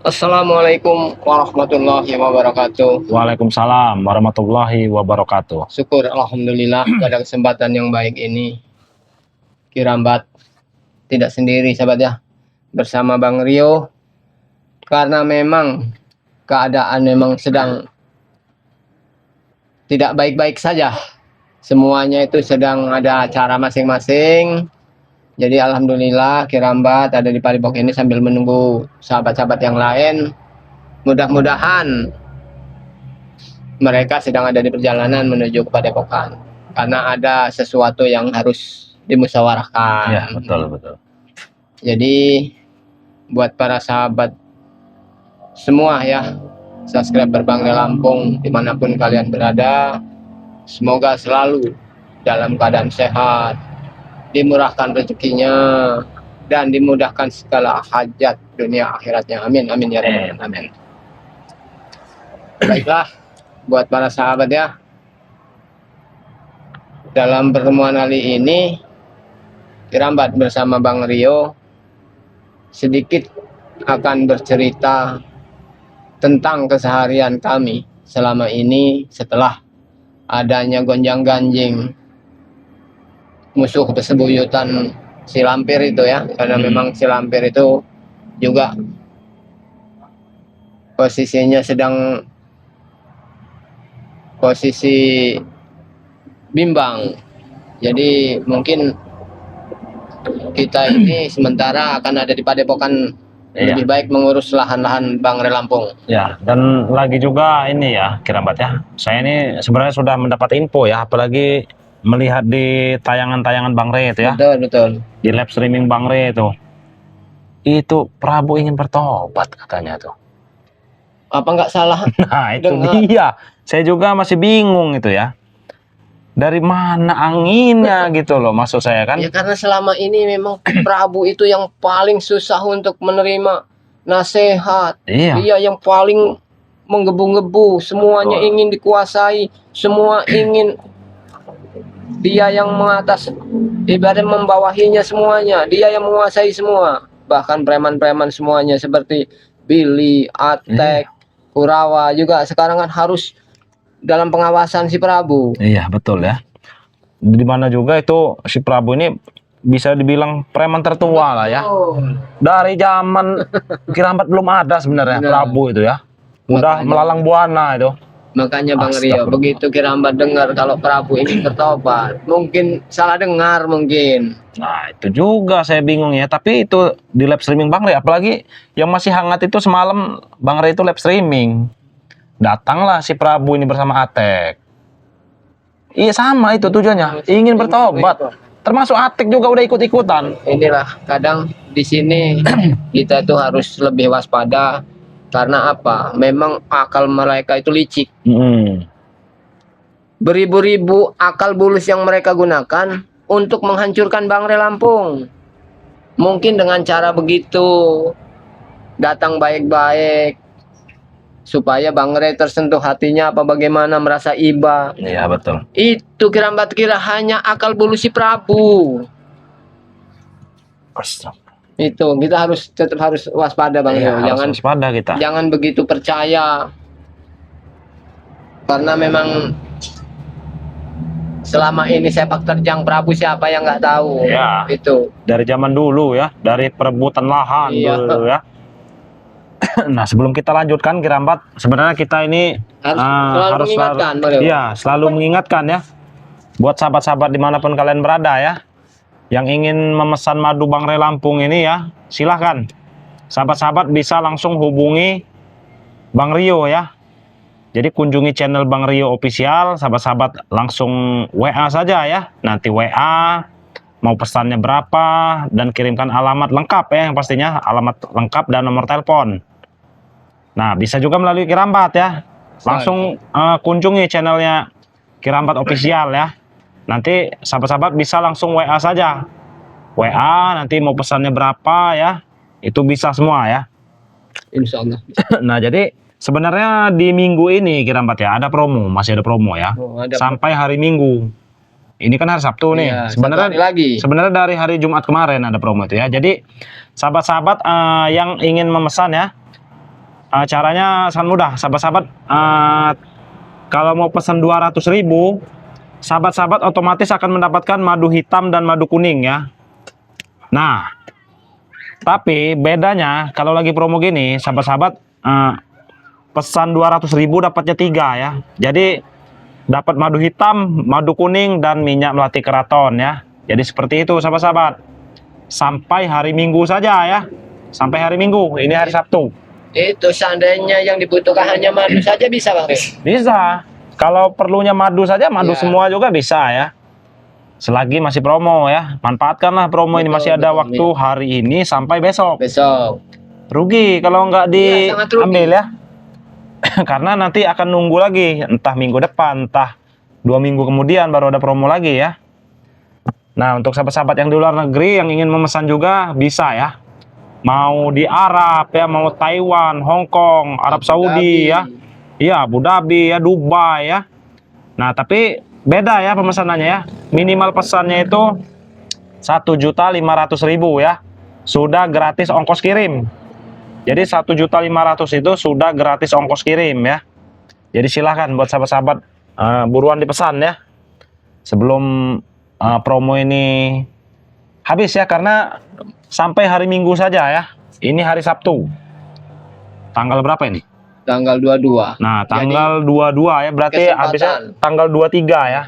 Assalamualaikum warahmatullahi wabarakatuh. Waalaikumsalam warahmatullahi wabarakatuh. Syukur alhamdulillah pada kesempatan yang baik ini Kirambat tidak sendiri sahabat ya, bersama Bang Rio, karena memang keadaan memang sedang tidak baik-baik saja. Semuanya itu sedang ada acara masing-masing. Jadi alhamdulillah Kirambat ada di Padepokan ini sambil menunggu sahabat-sahabat yang lain. Mudah-mudahan mereka sedang ada di perjalanan menuju ke Padepokan karena ada sesuatu yang harus dimusyawarahkan. Ya, betul. Jadi buat para sahabat semua ya, subscriber Bang Rio Lampung dimanapun kalian berada, semoga selalu dalam keadaan sehat, dimurahkan rezekinya, dan dimudahkan segala hajat dunia akhiratnya. Amin amin ya rabbal alamin. Baiklah, buat para sahabat ya, dalam pertemuan kali ini Kirambat bersama Bang Rio sedikit akan bercerita tentang keseharian kami selama ini setelah adanya gonjang-ganjing musuh bersebuyutan si lampir itu ya, karena memang si lampir itu juga posisinya sedang posisi bimbang. Jadi mungkin kita ini sementara akan ada di Padepokan, lebih baik mengurus lahan-lahan Bang Rio Lampung. Ya, dan lagi juga ini ya Kirambat ya, saya ini sebenarnya sudah mendapat info ya, apalagi melihat di tayangan-tayangan Bang Re itu ya. Betul. Di live streaming Bang Re itu Prabu ingin bertobat katanya tuh. Apa nggak salah? Nah itu dia, saya juga masih bingung itu ya, dari mana anginnya gitu loh, maksud saya kan. Ya karena selama ini memang Prabu itu yang paling susah untuk menerima nasihat. Iya. Dia yang paling menggebu-gebu, semuanya ingin dikuasai, semua ingin dia yang mengatas, ibarat membawahinya semuanya, dia yang menguasai semua. Bahkan preman-preman semuanya seperti Billy, Atek, Kurawa juga sekarang kan harus dalam pengawasan si Prabu. Iya betul ya. Dimana juga itu si Prabu ini bisa dibilang preman tertua lah ya. Dari zaman Kirambat belum ada sebenarnya Prabu itu ya. Udah melalang buana itu. Makanya Bang Rio, begitu Kirambat dengar kalau Prabu ingin bertobat, mungkin salah dengar mungkin. Nah itu juga saya bingung ya. Tapi itu di live streaming Bang Re, apalagi yang masih hangat itu semalam Bang Re itu live streaming. Datanglah si Prabu ini bersama Atek. Iya sama itu tujuannya, ingin bertobat. Termasuk Atek juga udah ikut-ikutan. Inilah kadang di sini kita tuh harus lebih waspada karena apa? Memang akal mereka itu licik. Beribu-ribu akal bulus yang mereka gunakan untuk menghancurkan Bang Rio Lampung. Mungkin dengan cara begitu datang baik-baik supaya Bang Rio tersentuh hatinya apa bagaimana, merasa iba. Iya betul. Itu Kirambat kira hanya akal bulus si Prabu. Itu kita tetap harus waspada Bang Rio. Jangan waspada kita. Jangan begitu percaya. Karena memang selama ini sepak terjang Prabu siapa yang nggak tahu. Ya. Itu dari zaman dulu ya, dari perebutan lahan dulu ya. Nah sebelum kita lanjutkan Kirambat, sebenarnya kita ini harus selalu mengingatkan ya, buat sahabat-sahabat dimanapun kalian berada ya, yang ingin memesan madu Bang Rio Lampung ini ya, silahkan sahabat-sahabat bisa langsung hubungi Bang Rio ya. Jadi kunjungi channel Bang Rio official, sahabat-sahabat langsung WA saja ya, nanti WA mau pesannya berapa dan kirimkan alamat lengkap ya, yang pastinya alamat lengkap dan nomor telepon. Nah bisa juga melalui Kirambat ya, langsung kunjungi channelnya Kirambat official ya. Nanti sahabat-sahabat bisa langsung WA saja, WA nanti mau pesannya berapa ya, itu bisa semua ya, Insya Allah. Nah jadi sebenarnya di minggu ini Kirambat ya ada promo, masih ada promo ya, sampai hari Minggu. Ini kan hari Sabtu nih. Sebenarnya dari hari Jumat kemarin ada promo itu ya. Jadi sahabat-sahabat yang ingin memesan ya, Caranya sangat mudah, sahabat-sahabat. Kalau mau pesan 200.000, sahabat-sahabat otomatis akan mendapatkan madu hitam dan madu kuning ya. Nah, tapi bedanya kalau lagi promo gini, sahabat-sahabat, pesan 200.000 dapatnya 3 ya. Jadi dapat madu hitam, madu kuning, dan minyak melati keraton ya. Jadi seperti itu sahabat-sahabat. Sampai hari Minggu saja ya. Sampai hari Minggu, ini hari Sabtu. Itu seandainya yang dibutuhkan hanya madu saja bisa Bang Rio? Bisa. Kalau perlunya madu saja, madu Iya. semua juga bisa ya. Selagi masih promo ya. Manfaatkanlah promo ini, Betul, masih ada betul, waktu hari ini sampai besok. Besok. Rugi kalau nggak Iya, sangat rugi. diambil ya. Karena nanti akan nunggu lagi, entah minggu depan, entah 2 minggu kemudian baru ada promo lagi ya. Nah, untuk sahabat-sahabat yang di luar negeri yang ingin memesan juga bisa ya. Mau di Arab ya, mau Taiwan, Hong Kong, Arab Saudi ya. Iya, Abu Dhabi ya, Dubai ya. Nah, tapi beda ya pemesanannya ya. Minimal pesannya itu 1.500.000 ya. Sudah gratis ongkos kirim. Jadi 1.500.000 itu sudah gratis ongkos kirim ya. Jadi silahkan buat sahabat-sahabat buruan dipesan ya. Sebelum promo ini habis ya, karena sampai hari Minggu saja ya. Ini hari Sabtu. Tanggal berapa ini? Tanggal 22. Nah, tanggal 22 ya, berarti kesempatan. habisnya tanggal 23 ya.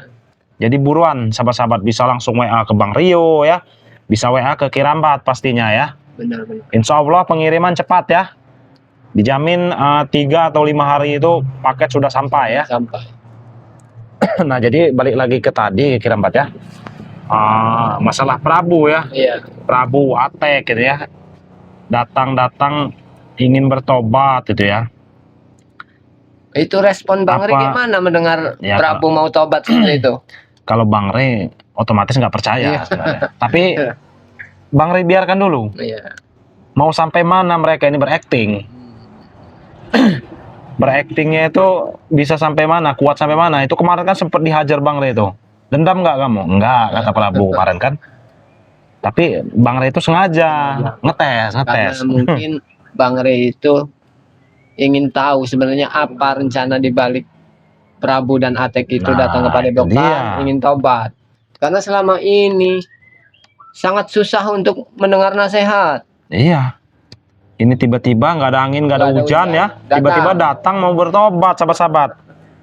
Jadi buruan sahabat-sahabat, bisa langsung WA ke Bang Rio ya. Bisa WA ke Kirambat pastinya ya. Benar-benar. Insya Allah pengiriman cepat ya. Dijamin 3 atau 5 hari itu paket sudah sampai ya. Sampai. Nah, jadi balik lagi ke tadi Kirambat ya. Masalah Prabu ya. Iya. Prabu Atek gitu ya. Datang ingin bertobat gitu ya. Itu respon Bang Ri gimana mendengar Ya, Prabu mau tobat seperti itu? Kalau Bang Ri otomatis nggak percaya sebenarnya. Tapi Bang Ri biarkan dulu. Iya. Mau sampai mana mereka ini berakting? Beraktingnya itu bisa sampai mana? Kuat sampai mana? Itu kemarin kan sempat dihajar Bang Ri itu. Dendam nggak kamu? Enggak, kata Prabu kemarin kan. Tapi Bang Ri itu sengaja ngetes. Karena mungkin Bang Ri itu ingin tahu sebenarnya apa rencana di balik Prabu dan Atek itu Nah, datang kepada itu Padepokan, dia. ingin tobat. Karena selama ini sangat susah untuk mendengar nasihat. Iya. Ini tiba-tiba nggak ada angin, nggak ada Nggak ada hujan hujan. ya. Tiba-tiba datang mau bertobat sahabat-sahabat.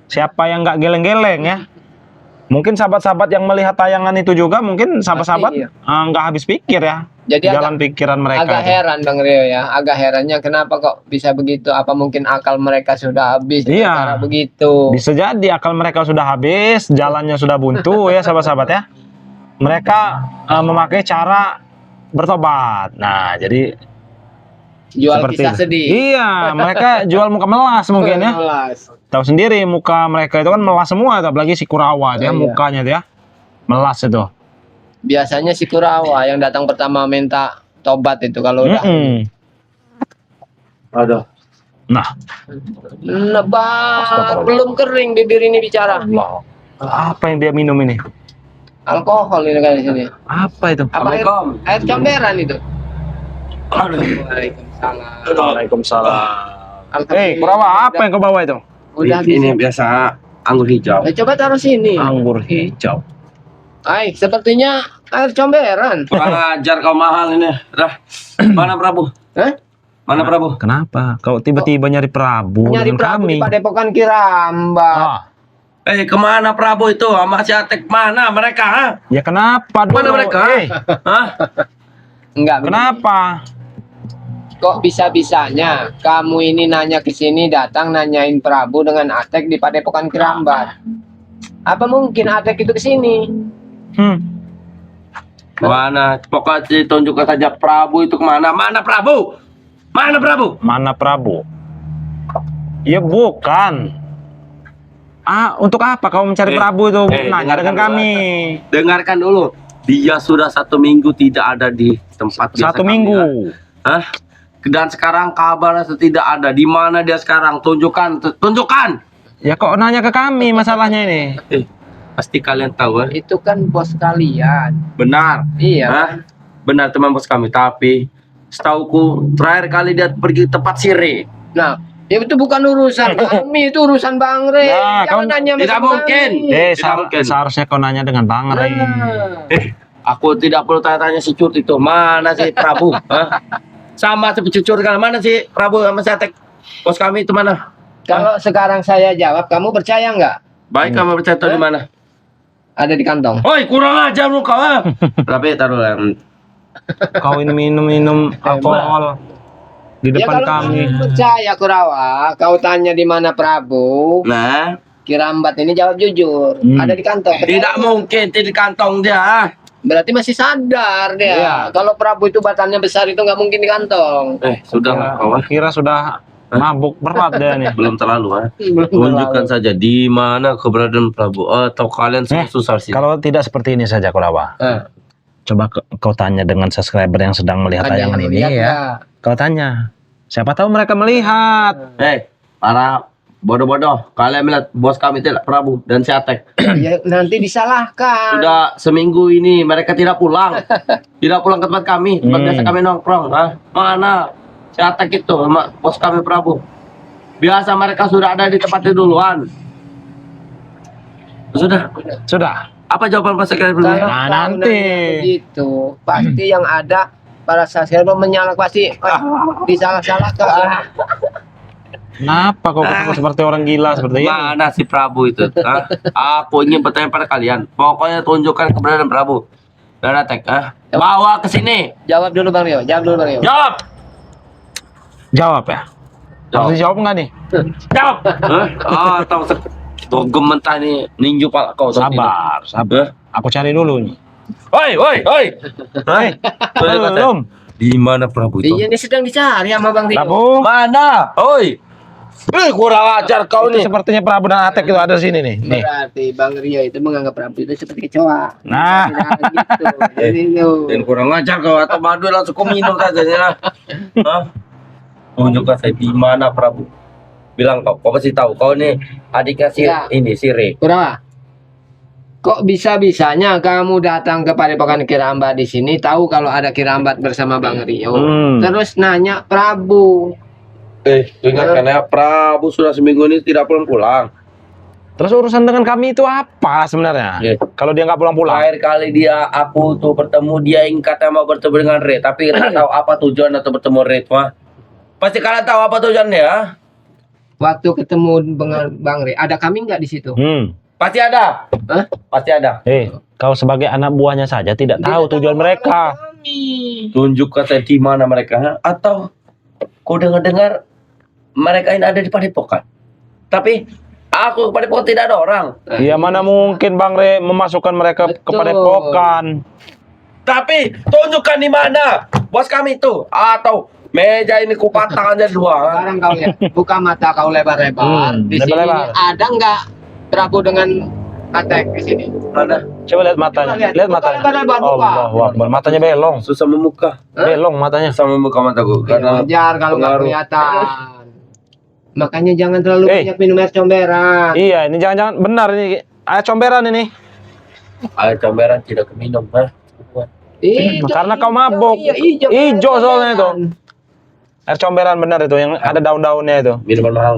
Siapa yang nggak geleng-geleng ya? Mungkin sahabat-sahabat yang melihat tayangan itu juga mungkin sahabat-sahabat Pasti, iya. Nggak habis pikir ya. Jadi Jalan pikiran mereka. agak itu. heran Bang Rio ya. Agak herannya kenapa kok bisa begitu? Apa mungkin akal mereka sudah habis dengan Iya. cara begitu? Bisa jadi akal mereka sudah habis, jalannya sudah buntu ya sahabat-sahabat ya. Mereka memakai cara bertobat. Nah, jadi Jual seperti kisah itu. sedih. Iya, mereka jual muka melas mungkin ya. Melas. Tahu sendiri muka mereka itu kan melas semua, apalagi si Kurawa itu ya, Iya. mukanya itu ya. Melas itu. Biasanya si Kurawa yang datang pertama minta tobat itu kalau udah Aduh. Nah, nebak belum kering bibir ini bicara. Allah. Apa yang dia minum ini? Alkohol ini kan di sini. Apa itu? Apa air comberan itu? Waalaikumsalam. Waalaikumsalam. Kurawa, apa yang kau bawa itu? Udah Ini habis. biasa anggur hijau. Coba taruh sini. Anggur hijau. Ay, sepertinya air comberan. Kurang ajar kau mahal ini. Dah. Mana Prabu? Hah? Mana Prabu? Kenapa? Kau tiba-tiba nyari Prabu Nyari dengan Prabu kami? di Padepokan Kirambat. Ah, Kemana Prabu itu? Sama si Atek mana mereka? Ha? ya kenapa dulu? Mana mereka? Hah? Enggak. Kenapa? Kok bisa-bisanya kamu ini nanya ke sini datang nanyain Prabu dengan Atek di Padepokan Kirambat? Apa mungkin Atek itu ke sini? Mana? Pokoknya tunjukkan saja Prabu itu kemana? Mana Prabu? Mana Prabu? Mana Prabu? Ya bukan. Untuk apa kau mencari Prabu itu? Nanya dengan dengarkan kami. Dengarkan dulu. Dia sudah 1 minggu tidak ada di tempat biasa 1 kami, minggu. ya. Hah? Dan sekarang kabarnya tidak ada. Di mana dia sekarang? Tunjukkan, tunjukkan. Ya kok nanya ke kami masalahnya ini? Pasti kalian tahu, ya? Itu kan bos kalian. Benar. Iya. Hah? Benar teman bos kami. Tapi setauku terakhir kali dia pergi tempat sire. Nah, Ya itu bukan urusan kami, itu urusan Bang Re. Nah, Jangan kau- nanya Tidak sama mungkin. kami. Tidak mungkin. Seharusnya kau nanya dengan Bang Ray. Nah, Aku tidak perlu tanya-tanya si Cut itu. Mana si Prabu? Hah? Sama si cucur kan. Mana si Prabu sama si Atek? Bos kami itu mana? kalau sekarang saya jawab, kamu percaya nggak? Baik, kamu percaya tahu di mana? Ada di kantong. Oi, kurang ajar lu kau. Ah. Tapi taruh lah. Kau ini minum alkohol di Ya depan kalau kami. kamu percaya Kurawa, kau tanya di mana Prabu, Nah, Kirambat ini jawab jujur. Ada di kantong. tidak mungkin di kantong dia. Berarti masih sadar dia. Iya. Kalau Prabu itu batannya besar itu nggak mungkin di kantong. Sudah lah kau. Ah. Kira sudah mabuk berat dia nih. Belum terlalu ah. Belum Tunjukkan terlalu. saja di mana keberadaan Prabu. Atau kalian susah sih. Kalau tidak seperti ini saja Kurawa. Coba kau tanya dengan subscriber yang sedang melihat Ada tayangan yang ini melihat ya. nggak? Kau tanya. Siapa tahu mereka melihat. Para bodoh-bodoh, kalian melihat bos kami tidak Prabu dan si Atek. Ya, nanti disalahkan. Sudah seminggu ini mereka tidak pulang. Tidak pulang ke tempat kami. Tempat biasa kami nongkrong. Hah? Mana si Atek itu sama bos kami Prabu? Biasa mereka sudah ada di tempatnya duluan. Sudah. Apa jawaban pas sekali Kalau dulu? Nah, kau nanti. nanya begitu, pasti yang ada para subscriber menyalah pasti disalah-salahkan. Kenapa kau ketemu seperti orang gila seperti ini? Mana si Prabu itu? Hah? Aku ingin bertanya pada kalian. Pokoknya tunjukkan keberadaan Prabu. Dan Atek, bawa ke sini. Jawab dulu Bang Rio, jawab dulu Bang Rio. Jawab. Jawab ya. Harus dijawab nggak nih? Jawab. Tahu dogem mentah nih ninju pala kau. Sabar. Aku cari dulu nih. Woi. Belum. Di mana Prabu itu? Iya ini sedang dicari sama Bang Rio. Prabu. Mana? Oi. Kurang ajar kau Itu nih. sepertinya Prabu dan Atek itu ada di sini nih. Nih. Berarti Bang Rio itu menganggap Prabu itu seperti kecoa. Nah. Gitu. Ini loh. Dan kurang ajar kau atau madu langsung kau minum saja ya. Hah? Tunjukkan saya di mana Prabu. Bilang kau pasti tahu. Kau nih adiknya si Ya. ini si Re. Kurawa, kok bisa-bisanya kamu datang ke Padepokan Kirambat di sini tahu kalau ada Kirambat bersama Bang Rio. Terus nanya Prabu. Ingatkan ya Prabu sudah seminggu ini tidak pulang-pulang. Terus urusan dengan kami itu apa sebenarnya? Iya. Kalau dia nggak pulang-pulang. Terakhir kali aku tuh bertemu dia katanya mau bertemu dengan Re, tapi nggak tahu apa tujuan atau bertemu Re mah. Pasti kalian tahu apa tujuannya ya? Waktu ketemu dengan Bang Rio, ada kami nggak di situ? Pasti ada. Hah? Pasti ada. Kau sebagai anak buahnya saja tidak tahu tujuan mereka. Tunjukkan saya di mana mereka, ha? Atau kau dengar-dengar mereka ini ada di Padepokan. Tapi aku ke Padepokan tidak ada orang. Ya mana mungkin Bang Re memasukkan mereka ke Betul. Padepokan. Tapi tunjukkan di mana bos kami itu, atau meja ini kupatang aja dua. Sekarang kau lihat, buka mata kau lebar-lebar. Di sini lebar-lebar. ada nggak Prabu dengan Atek di sini? Mana? Coba lihat matanya. Coba lihat. Lihat Buka matanya. lebar-lebar, buka. Allahu Akbar. Matanya belong. Susah membuka. Belong matanya. Susah membuka mataku karena Wajar kalau nggak pengaruh. kelihatan. Makanya jangan terlalu banyak minum air comberan. Iya, ini jangan-jangan benar ini. Air comberan ini. air comberan tidak keminum, ha? Karena kau mabuk. Iya, Ijo soalnya itu. Air comberan benar itu yang ada daun-daunnya itu. Minuman mahal.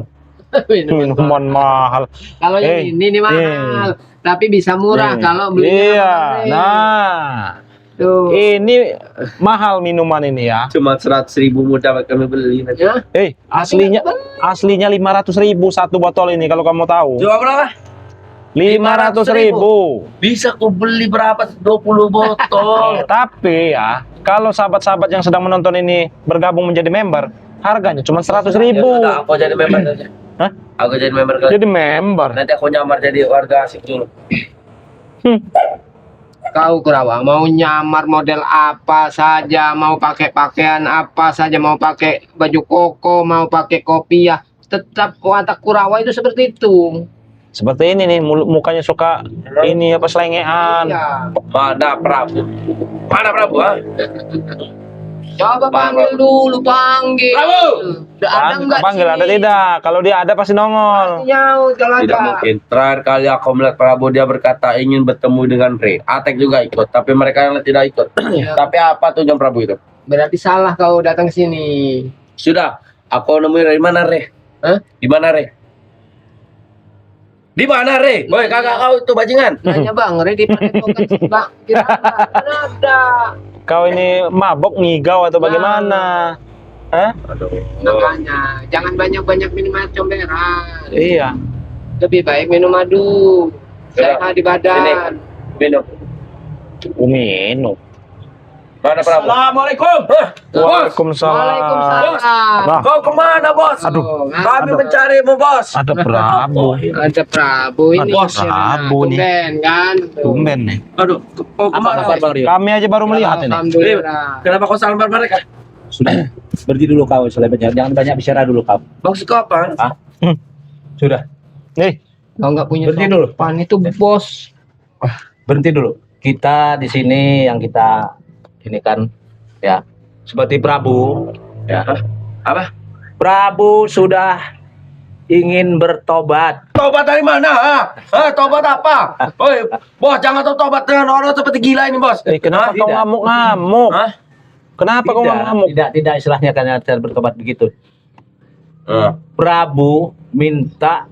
Minuman mahal. Kalau yang ini mahal, tapi bisa murah kalau beli. Iya, nah. Tuh. Ini mahal minuman ini ya. Cuma 100.000 mudah kami beli. Ya? Aslinya 500.000 satu botol ini kalau kamu tahu. Jual berapa? 500.000. Bisa aku beli berapa? 20 botol. Tapi ya, kalau sahabat-sahabat yang sedang menonton ini bergabung menjadi member, harganya cuma 100.000. Ya sudah, aku jadi member saja. Hah? Aku jadi member kali. Jadi member. Nanti aku nyamar jadi warga asik dulu. Kau Kurawa mau nyamar model apa saja, mau pakai pakaian apa saja, mau pakai baju koko, mau pakai kopiah, tetap watak Kurawa itu seperti itu. Seperti ini nih, mukanya suka ini apa selengean. Iya. Mana Prabu? Mana Prabu? Ha? Coba panggil dulu, panggil. Prabu! Ada enggak? Panggil ada tidak? Kalau dia ada pasti nongol. Nyaut kalau Tidak ada. mungkin. Terakhir kali aku melihat Prabu dia berkata ingin bertemu dengan Re. Atek juga ikut, tapi mereka yang tidak ikut. Tapi apa tujuan Prabu itu? Berarti salah kau datang ke sini. Sudah, aku nemuin dari mana Re? Hah? Di mana, Re? Di mana, Re? Woi, kakak kau itu bajingan. Nanya Bang Re di Padepokan Bang. Kira-kira ada. Kau ini mabok ngigau atau bagaimana? Hah? Makanya jangan banyak-banyak minum air comberan. Iya. Lebih baik minum madu. Sehat di badan. Minum. Minum. Mana Prabu? Assalamualaikum. Waalaikumsalam. Waalaikumsalam. Nah, Kau kemana, Bos? Aduh. Kami mencarimu, Bos. ada Prabu. Ada Prabu ini. Ada Prabu nih. Tumben kan. Tumben nih. Aduh, kau kemana, Bos? Kami aja baru melihat ini. Alhamdulillah. Kenapa kau salamkan mereka? Sudah, berhenti dulu kau, jangan banyak bicara dulu kau. Maksud kau apa? Sudah, Nih, Kau nggak punya Berhenti dulu. sopan itu bos. berhenti dulu. Kita di sini yang kita ini kan ya seperti Prabu ya. Apa? Prabu sudah ingin bertobat. Tobat dari mana? Tobat apa? Oi, Bos, jangan tobat dengan orang seperti gila ini, Bos. kenapa kau tidak. ngamuk-ngamuk? Hah? Kenapa kau ngamuk? Tidak istilahnya karena cara bertobat begitu. Prabu minta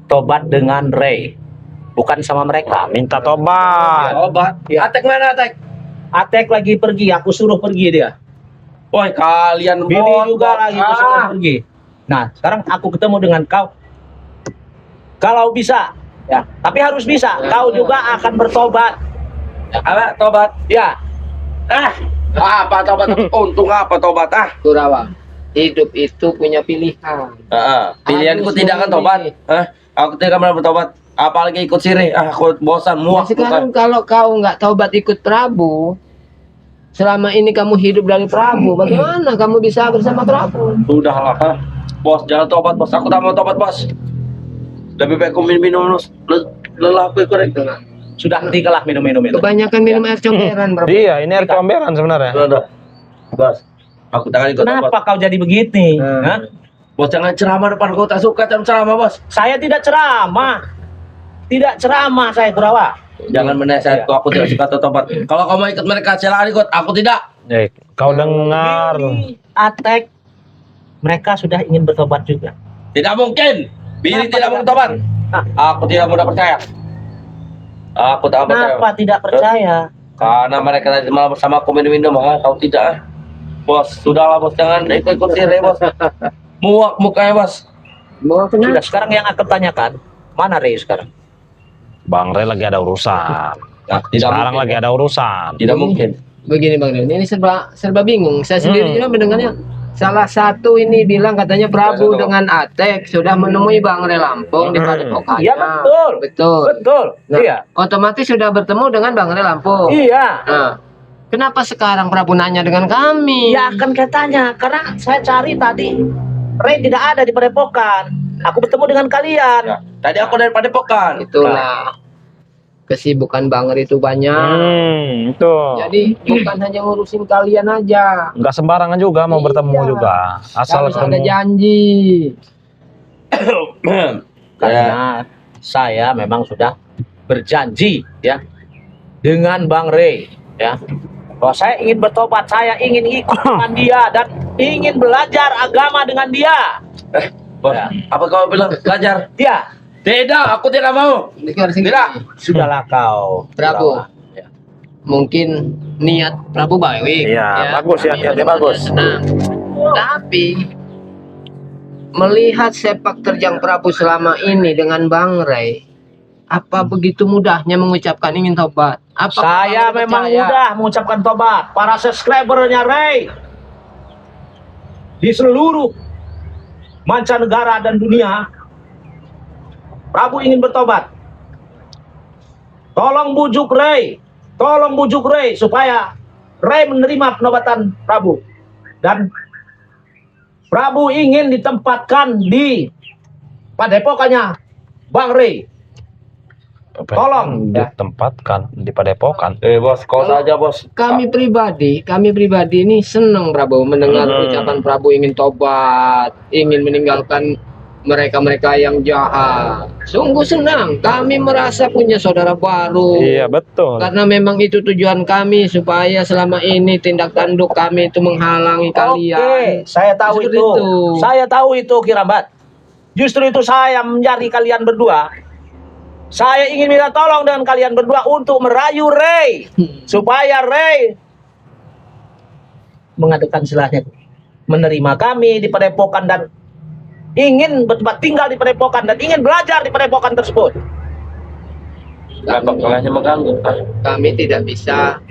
tobat dengan Ray, bukan sama mereka. Minta tobat. Tobat. Ya. Atek mana, Atek? Atek lagi pergi, aku suruh pergi dia. Woi, kalian Bini bos, juga bos. lagi aku suruh pergi. Nah, sekarang aku ketemu dengan kau. Kalau bisa, ya, tapi harus bisa. Kau juga akan bertobat. Apa? Tobat? Ya, Apa tobat? Untung apa tobat? Kurawa. Hidup itu punya pilihan. Pilihanku Harus tidak akan tobat. memilih. Aku tidak akan bertobat. Apalagi ikut sirih. Aku bosan, Nah, muak. sekarang kalau kau nggak taubat ikut Prabu, selama ini kamu hidup dari Prabu, bagaimana kamu bisa bersama Prabu? Udahlah, Bos, jangan tobat, Bos. Aku tak mau tobat, Bos. Lebih baik aku minum lelah aku ikut. sudah hentikanlah minum-minum itu. Kebanyakan minum air comberan, bro. Iya, ini air comberan sebenarnya. Udah. Bos, aku tak akan ikut Kenapa tobat. kau jadi begini? Hah? Bos, jangan ceramah depan kau. Tak suka ceramah, Bos. Saya tidak ceramah. Tidak ceramah saya, Kurawa. Jangan menasihati aku tidak suka tobat. Kalau kau mau ikut mereka, silakan ikut. Aku tidak. Kau dengar. Bini, Atek, mereka sudah ingin bertobat juga. Tidak mungkin. Bini Kenapa tidak mau tidak tobat. Hah? Aku tidak mudah percaya. Aku tak percaya. Kenapa tidak percaya? Karena mereka tadi malam bersama aku minum-minum. Kau tidak. Bos, sudahlah, Bos. Jangan ikut-ikut sirih, Bos. Muak mukanya, Bos. Mau Sudah, sekarang yang aku tanyakan, mana Ray sekarang? Bang Re lagi ada urusan. Nah, tidak Sekarang mungkin. lagi ada urusan. Tidak mungkin. Begini Bang Don, ini serba bingung. Saya sendiri juga mendengarnya. Salah satu ini bilang katanya Prabu Salah satu. dengan Atek sudah menemui Bang Re Lampung di Padepokan. Iya, betul. Betul. Betul. Nah, Iya. otomatis sudah bertemu dengan Bang Re Lampung. Iya. Nah, kenapa sekarang Prabu nanya dengan kami? Ya akan katanya, karena saya cari tadi Ray tidak ada di Padepokan. Aku bertemu dengan kalian. Ya. Tadi aku dari Padepokan. Itulah kesibukan Bang Re itu banyak. Itu. Jadi bukan hanya ngurusin kalian aja. Nggak sembarangan juga mau Iya. bertemu juga. Asal Harus ada ketemu. janji. Karena saya memang sudah berjanji ya dengan Bang Ray ya bahwa saya ingin bertobat, saya ingin ikut dengan dia dan ingin belajar agama dengan dia. Bos, Ya. apa kau bilang belajar? Dia Tidak, aku tidak mau. Tidak. sudahlah kau Prabu. Ya. Mungkin niat Prabu baik. Iya, bagus ya, kami niatnya benar-benar bagus. senang. Tapi melihat sepak terjang Prabu selama ini dengan Bang Ray, apa begitu mudahnya mengucapkan ingin tobat? Apa Saya Bang Ray memang percaya? mudah mengucapkan tobat. Para subscribernya Ray di seluruh mancanegara dan dunia, Prabu ingin bertobat. Tolong bujuk Ray supaya Ray menerima penobatan Prabu. Dan Prabu ingin ditempatkan di Padepokannya Bang Ray. Tolong, ya. ditempatkan di Padepokan. Bos, kau saja, Bos. Kami pribadi ini senang Prabu mendengar ucapan Prabu ingin tobat, ingin meninggalkan mereka-mereka yang jahat. Sungguh senang, kami merasa punya saudara baru. Iya, betul. Karena memang itu tujuan kami supaya selama ini tindak tanduk kami itu menghalangi kalian. Oke, saya tahu Seperti itu. itu. Saya tahu itu Kirambat. Justru itu saya mencari kalian berdua. Saya ingin minta tolong dengan kalian berdua untuk merayu Ray supaya Ray mengadakan silahnya menerima kami di Padepokan dan ingin bertempat tinggal di Padepokan dan ingin belajar di Padepokan tersebut. Kenapa kalahnya mengganggu? Kami tidak bisa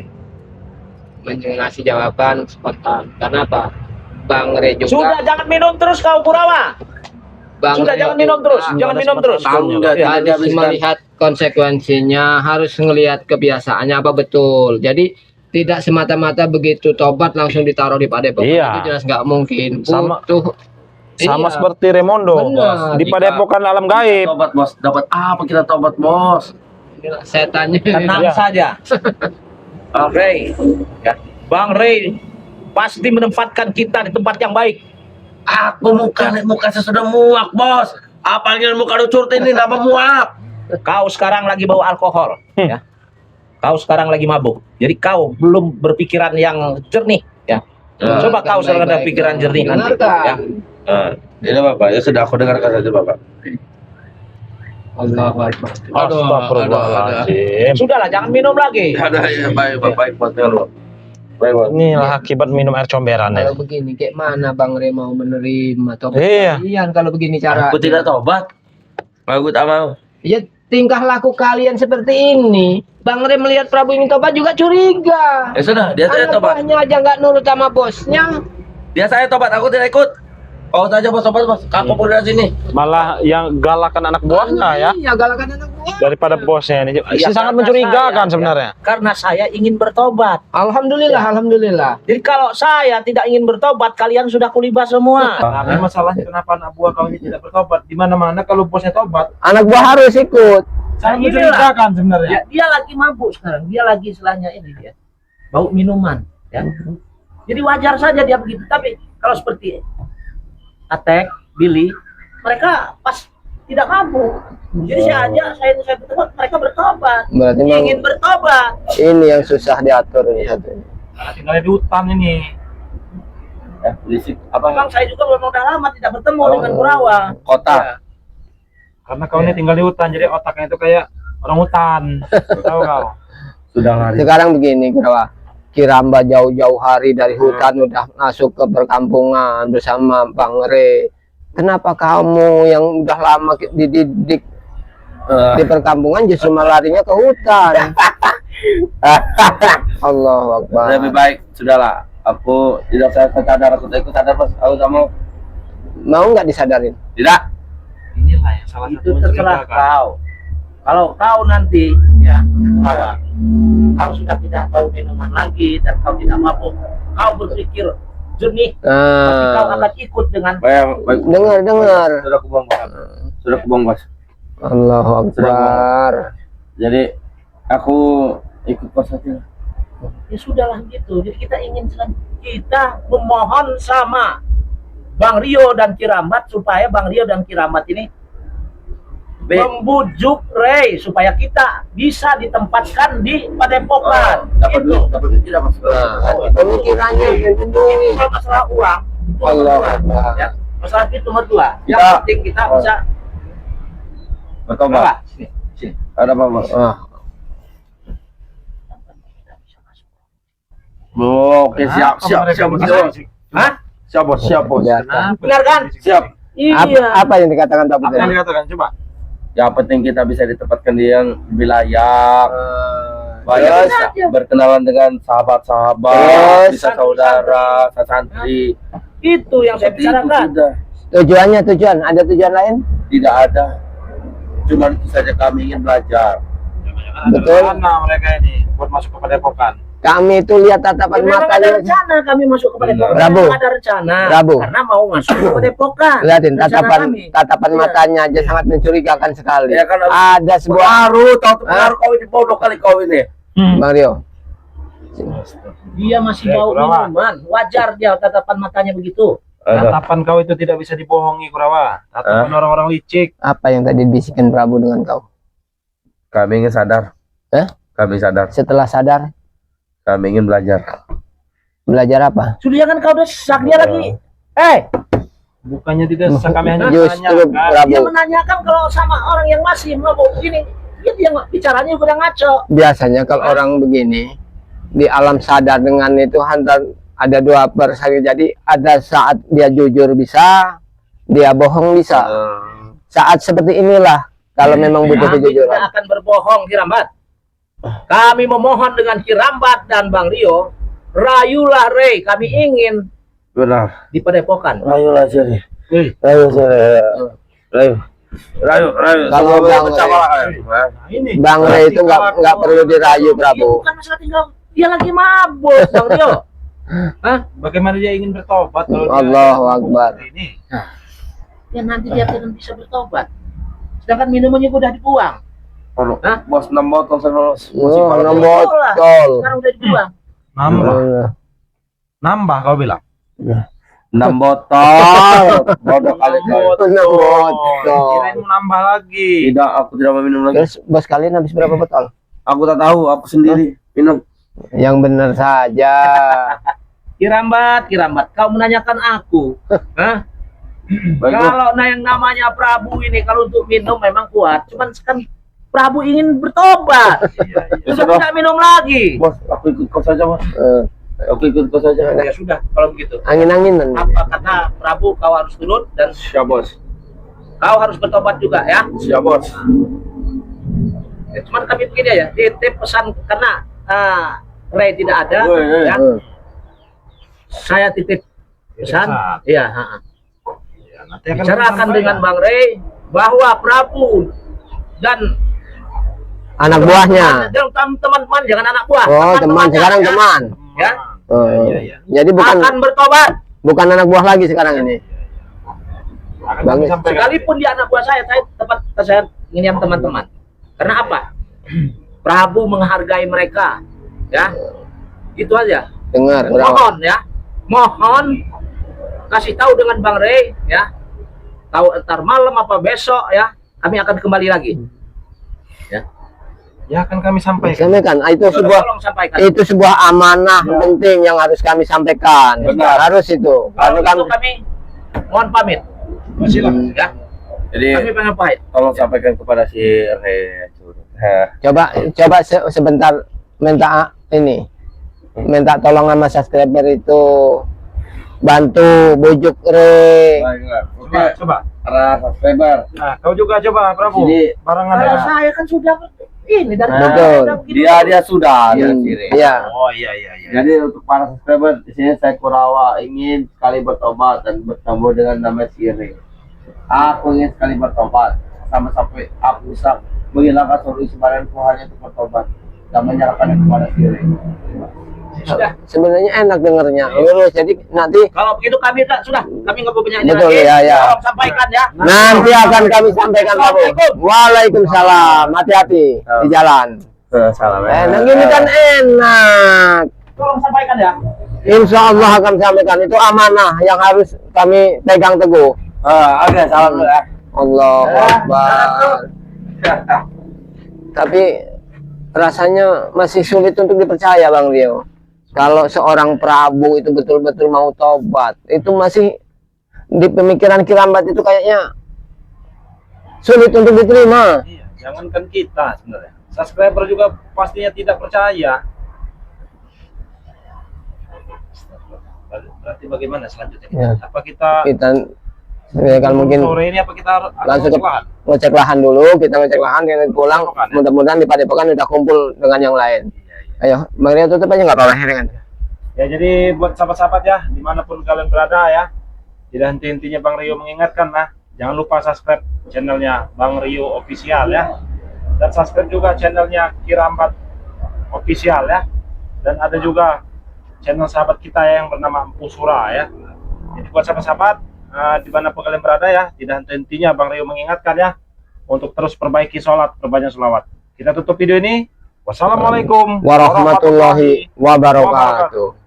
mengasih jawaban spontan. Karena apa? Bang Re juga. Sudah, jangan minum terus kau Kurawa. Bang Sudah, Re jangan minum terus, jangan minum terus. harus melihat konsekuensinya, harus melihat kebiasaannya apa betul. Jadi tidak semata-mata begitu tobat langsung ditaruh di Padepokan. Iya. Itu jelas nggak mungkin. Sama- Butuh- Sama Iya. seperti Raimondo Benar. di Padepokan alam gaib. Tobat bos, dapat apa kita tobat bos? Inilah setannya. Tenang Iya. saja. Bang Ray, ya. Bang Ray pasti menempatkan kita di tempat yang baik. Aku muka saya sudah muak bos. Apalagi muka lu curut ini nama muak. Kau sekarang lagi bawa alkohol, ya. Kau sekarang lagi mabuk. Jadi kau belum berpikiran yang jernih, ya. Coba kau sekarang ada pikiran jernih nanti, ya. Ini bapak, ya sudah aku dengarkan saja bapak. Allah Akbar. Astagfirullahaladzim. Sudahlah, jangan minum lagi. Ada ya baik baik buat lo. Baik bos. Inilah akibat minum air comberan Kalau ya. begini, kayak mana Bang Re mau menerima tobat Iya. kalian kalau begini cara? Aku tidak tobat. Aku tak mau. Ya tingkah laku kalian seperti ini. Bang Re melihat Prabu ingin tobat juga curiga. Ya sudah, dia saya Anak tobat. buahnya aja nggak nurut sama bosnya. Dia saya tobat, aku tidak ikut. Oh saja bos, tobat bos. Aku pun dari sini. Malah yang galakan anak buahnya ya Iya, galakan anak buah. daripada bosnya ini. Ya, Sangat karena mencurigakan saya, sebenarnya. ya, karena saya ingin bertobat. Alhamdulillah, alhamdulillah. Jadi kalau saya tidak ingin bertobat, kalian sudah kulibas semua. Tapi masalahnya kenapa anak buah kau ini tidak bertobat? Di mana-mana kalau bosnya tobat, Anak buah harus ikut. sangat inilah. mencurigakan sebenarnya. Dia lagi mabuk sekarang. Dia lagi istilahnya ini dia bau minuman, ya. Jadi wajar saja dia begitu. Tapi kalau seperti Atek, Billy, mereka pas tidak mabuk. Jadi saya bertobat, mereka bertobat. Berarti memang Ingin bertobat. ini yang susah diatur ini. Karena tinggalnya di hutan ini. Berisik. Apa? Bang, saya juga belum udah lama tidak bertemu dengan Kurawa. Kota. Ya. Karena kau ini tinggal di hutan, jadi otaknya itu kayak orang hutan. Tahu kau? Sudah lari. Sekarang begini, Kiramba jauh-jauh hari dari hutan udah masuk ke perkampungan bersama Bang Re. Kenapa kamu yang udah lama dididik di perkampungan justru malah larinya ke hutan? Allahu Akbar. Lebih baik, sudahlah. Aku tidak sadar, aku tak ikut sadar bos. Aku tak mau. Mau nggak disadarin? Tidak. Inilah yang salah Itu satu terserah mencurigakan. kau. Kalau kau nanti ya kau sudah tidak tahu minuman lagi dan kau tidak mabuk, kau berpikir jernih, pasti kau akan ikut dengan Baik. Dengar. Sudah aku buang bos. Sudah aku buang bos. Allahu Akbar. Jadi aku ikut bos saja. ya sudahlah gitu. Jadi kita memohon sama Bang Rio dan Kiramat supaya Bang Rio dan Kiramat ini membujuk Ray supaya kita bisa ditempatkan di Padepokan. Dapat Gitu. duit tidak mas. Pemikirannya Ini bukan masalah uang. Itu Allah nomor dua. Akbar. Ya, masalah itu nomor dua. Yang Kita- penting kita bisa Bertobat. apa? Sini. Ada apa bos? Oke siap bos. Hah? Siap bos. Biasa. Benar kan? Siap. Iya. Apa yang dikatakan Pak Apa yang Putri? dikatakan? Coba. Yang penting kita bisa ditempatkan di yang lebih layak. Banyak Terus? bisa berkenalan dengan sahabat-sahabat, Terus? bisa saudara, santri. Itu yang saya Seperti itu bicarakan. sudah. Tujuan ada tujuan lain? Tidak ada. Cuma itu saja kami ingin belajar. Betul. Mana mereka ini buat masuk ke padepokan? Kami itu lihat tatapan Memang ada matanya. rencana kami masuk ke Padepokan. Rabu. Memang ada rencana. Rabu. Karena mau masuk ke Padepokan. Lihatin Rencana tatapan kami. tatapan Iya. matanya aja sangat mencurigakan sekali. Ya kan, Ada sebuah Pengaruh, tahu pengaruh kau ini bodoh kali kau ini. Bang Rio. Dia masih Ya, bau Kurawa. minuman. Wajar dia tatapan matanya begitu. Tatapan kau itu tidak bisa dibohongi, Kurawa. Tatapan orang-orang licik. Apa yang tadi bisikin Prabu dengan kau? Kami ingin sadar. Kami sadar. Setelah sadar, Kami ingin belajar. belajar apa? Sudah jangan kau desak dia lagi. Bukannya tidak usah kami hanya Justru menanyakan. Dia Prabu, menanyakan kalau sama orang yang masih mabuk ini, dia bicaranya udah ngaco. biasanya kalau orang begini di alam sadar dengan itu ada dua persagi. Jadi ada saat dia jujur bisa, dia bohong bisa. Saat seperti inilah kalau memang butuh Kami kejujuran. tidak akan berbohong, Kirambat. Kami memohon dengan Kirambat dan Bang Rio, rayulah Rey, kami ingin Benar. di Padepokan. Rayulah sini. Rayu sini. Rayu. Rayu. Kalau Bang Rey itu nggak perlu dirayu, Dia Prabu. bukan masalah tinggal, dia lagi mabuk, Bang Rio. Hah? Bagaimana dia ingin bertobat kalau dia Allahu Akbar. ini? Ya nanti dia tidak bisa bertobat. Sedangkan minumannya udah dibuang. Hah? Bos 6 botol terus. Oh, 6 botol. Sekarang udah dibuang. Nambah, nambah kau bilang. 6 botol. Bodoh kali kau. 6 botol. Kirain mau nambah lagi. Tidak, aku tidak mau minum lagi. Terus bos kalian habis berapa botol? Aku tak tahu, aku sendiri minum. Yang benar saja. Kirambat, kau menanyakan aku. Hah? Baik, Kalau yang namanya Prabu ini kalau untuk minum memang kuat, cuman kan Prabu ingin bertobat. Sudah sudah. tidak minum lagi. Bos, aku ikut kau saja, Bos. Eh, Aku ikut kau saja. Ya sudah, kalau begitu. Angin-anginan. Apa kata Prabu, kau harus turun dan Siap, Bos. kau harus bertobat juga ya. Siap, Bos. Ya, cuman kami begini ya, titip pesan karena Ray tidak ada, Woi, ya. Saya titip pesan, pesan. iya. Ya, nanti akan Bicarakan disampaikan. dengan Bang Ray bahwa Prabu dan Anak buahnya. teman-teman, jangan anak buah. Oh, teman Teman-temannya, sekarang ya. teman. Ya, Oh. Iya, iya. Jadi bukan akan bertobat. bukan anak buah lagi sekarang ini. Akan Bagus. kami sampaikan. Sekalipun dia anak buah saya saya ingin teman-teman. Karena apa? Prabu menghargai mereka, ya. Itu aja. Dengar, Prabu. Mohon ya, mohon kasih tahu dengan Bang Ray ya. Tahu entar malam apa besok ya, kami akan kembali lagi. Ya akan kami sampaikan. Sampaikan. Tolong sampaikan. Itu sebuah amanah penting yang harus kami sampaikan. Benar. Harus itu. Kalau Karena itu kami mohon pamit. Silakan. Ya, Jadi, kami pengen pahit. tolong sampaikan kepada si Re. coba sebentar minta ini. Minta tolong sama subscriber itu bantu bujuk Re. Coba, coba. Para subscriber. Nah, kau juga coba, Prabu. Jadi, Barengan Kalau ya. saya kan sudah ini dari Betul. udah begitu. dia sudah Hmm, si Re. Iya. Oh iya iya iya. Jadi untuk para subscriber di sini saya Kurawa ingin sekali bertobat dan bertemu dengan nama si Re. Aku ingin sekali bertobat sama sampai aku bisa menghilangkan solusi badan hanya untuk bertobat dan menyerahkan kepada si Re. Sudah. Sebenarnya enak dengernya. Lurus. Jadi nanti Kalau begitu kami sudah kami nggak mau banyak Betul, lagi. ya, ya. Tolong sampaikan ya. nanti akan kami sampaikan, Prabu. Waalaikumsalam. Hati-hati di jalan. Salam. Enak ini kan enak. Tolong sampaikan ya. Insya Allah akan sampaikan. Itu amanah yang harus kami pegang teguh. Oke, salam dulu ya. Allahu Akbar. Tapi rasanya masih sulit untuk dipercaya, Bang Rio. Kalau seorang Prabu itu betul-betul mau tobat, itu masih di pemikiran Kirambat itu kayaknya sulit untuk diterima. Iya, jangankan kita sebenarnya. Subscriber juga pastinya tidak percaya. Berarti bagaimana selanjutnya? Ya. Apa kita Kita ya, kan mungkin sore ini apa kita langsung ke lahan? ngecek lahan dulu, kita ngecek lahan, kita pulang. Padepokan, ya? Mudah-mudahan di Padepokan udah kumpul dengan yang lain. Ayo, Bang Rio tutup aja nggak apa-apa kan? Ya jadi buat sahabat-sahabat ya, dimanapun kalian berada ya, tidak henti-hentinya Bang Rio mengingatkan lah, jangan lupa subscribe channelnya Bang Rio Official ya, dan subscribe juga channelnya Kirambat Official ya, dan ada juga channel sahabat kita yang bernama Empu Sura ya. Jadi buat sahabat-sahabat dimanapun kalian berada ya, tidak henti-hentinya Bang Rio mengingatkan ya, untuk terus perbaiki sholat, perbanyak sholawat. Kita tutup video ini. Wassalamualaikum Warahmatullahi wabarakatuh.